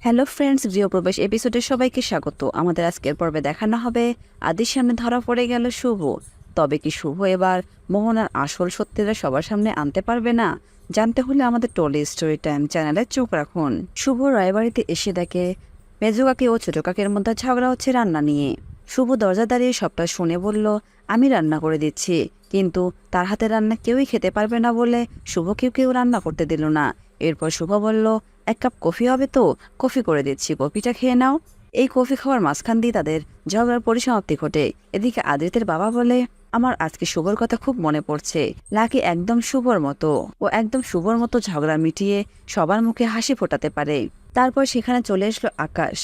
Hello friends, গৃহপ্রবেশ এপিসোডে সবাইকে স্বাগত। আমাদের আজকের পর্বে দেখানো হবে আদির সামনে ধরা পড়ে গেল শুভ। তবে কি শুভ এবার মোহনার আসল সত্যিটা সবার সামনে আনতে পারবে না? জানতে হলে আমাদের টলি স্টোরি টাইম চ্যানেলে চোখ রাখুন। শুভ রায়বাড়িতে এসে দেখে মেজো কাকি ও ছোট কাকের মধ্যে ঝগড়া হচ্ছে রান্না নিয়ে। শুভ দরজা দাঁড়িয়ে সবটা শুনে বলল, আমি রান্না করে দিচ্ছি, কিন্তু তার হাতে রান্না কেউই খেতে পারবে না বলে শুভকেও কেউ রান্না করতে দিল না। এরপর শুভ বলল, এক কাপ কফি হবে তো? কফি করে দিচ্ছি, কফিটা খেয়ে নাও। এই কফি খাওয়ার মাঝখান দিয়ে তাদের ঝগড়ার পরিসমাপ্তি ঘটে। এদিকে আদিত্যের বাবা বলে, আমার আজকে শুভর কথা খুব মনে পড়ছে। লাকি একদম শুভর মতো, ও একদম শুভর মতো ঝগড়া মিটিয়ে সবার মুখে হাসি ফোটাতে পারে। তারপর সেখানে চলে আসলো আকাশ।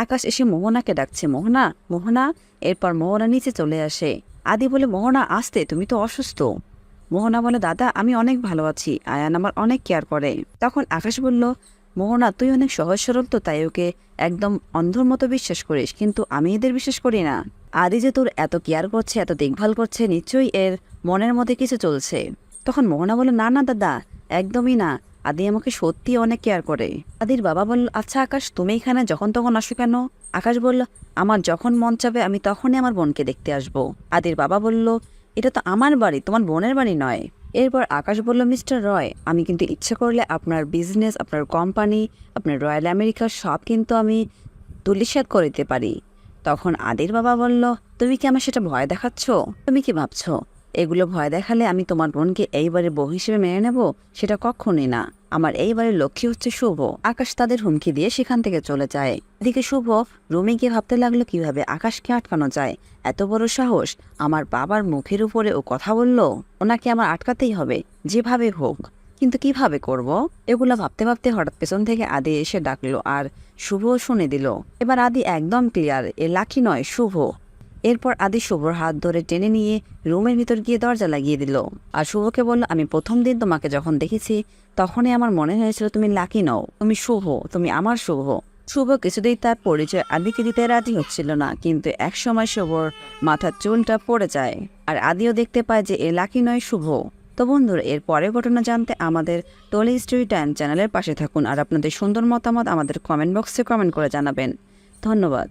আকাশ এসে মোহনাকে ডাকছে, মোহনা মোহনা। এরপর মোহনা নিচে চলে আসে। আদি বলে, মোহনা আসতে, তুমি তো অসুস্থ। মোহনা বলে, দাদা আমি অনেক ভালো আছি, আয়ান আমার অনেক কেয়ার করে। তখন আকাশ বলল, মোহনা তুই অনেক সহজ সরল তো, তাই ওকে একদম অন্ধর মতো বিশ্বাস করিস, কিন্তু আমি এদের বিশ্বাস করি না। আদি যে তোর এত কেয়ার করছে, এত দেখভাল করছে, নিশ্চয়ই এর মনের মধ্যে কিছু চলছে। তখন মোহনা বলল, না না দাদা, একদমই না, আদি আমাকে সত্যি অনেক কেয়ার করে। আদির বাবা বলল, আচ্ছা আকাশ, তুমি এখানে যখন তখন আসো কেন? আকাশ বলল, আমার যখন মন চাবে আমি তখনই আমার বোনকে দেখতে আসবো। আদির বাবা বলল, এটা তো আমার বাড়ি, তোমার বোনের বাড়ি নয়। এরপর আকাশ বলল, মিস্টার রয়, আমি কিন্তু ইচ্ছে করলে আপনার বিজনেস, আপনার কোম্পানি, আপনার রয়্যাল আমেরিকা সব কিন্তু আমি ধূলিসাৎ করে দিতে পারি। তখন আদির বাবা বলল, তুমি কি আমার সেটা ভয় দেখাচ্ছ? তুমি কি ভাবছো এগুলো ভয় দেখালে আমি তোমার বোনকে এইবারে বউ হিসেবে মেনে নেব? সেটা কখনই না। আমার এইবারের লক্ষ্য হচ্ছে শুভ। আকাশ তাদের হুমকি দিয়ে সেখান থেকে চলে যায়। এদিকে শুভ রুমে গিয়ে ভাবতে লাগলো কিভাবে আকাশকে আটকানো যায়। এত বড় সাহস, আমার বাবার মুখের উপরে ও কথা বলল। ওনাকে আমার আটকাতেই হবে, যেভাবে হোক। কিন্তু কিভাবে করব? এগুলো ভাবতে ভাবতে হঠাৎ পেছন থেকে আদি এসে ডাকলো, আর শুভ শুনে দিল। এবার আদি একদম ক্লিয়ার, এ লাকি নয়, শুভ। এরপর আদি শুভর হাত ধরে টেনে নিয়ে রুমের ভিতর গিয়ে দরজা লাগিয়ে দিল। আর শুভকে বলল, আমি প্রথম দিন তোমাকে যখন দেখেছি তখনই আমার মনে হয়েছিল তুমি লাকি নও, তুমি শুভ, তুমি আমার শুভ। শুভ কিছুতেই তার পরিচয় আদিকে দিতে রাজি হচ্ছিল না, কিন্তু একসময় শুভর মাথার চুলটা পড়ে যায়, আর আদিও দেখতে পায় যে এ লাকি নয়, শুভ। তো বন্ধুরা, এর পরের ঘটনা জানতে আমাদের টলি স্টোরি টাইম চ্যানেলের পাশে থাকুন, আর আপনাদের সুন্দর মতামত আমাদের কমেন্ট বক্সে কমেন্ট করে জানাবেন। ধন্যবাদ।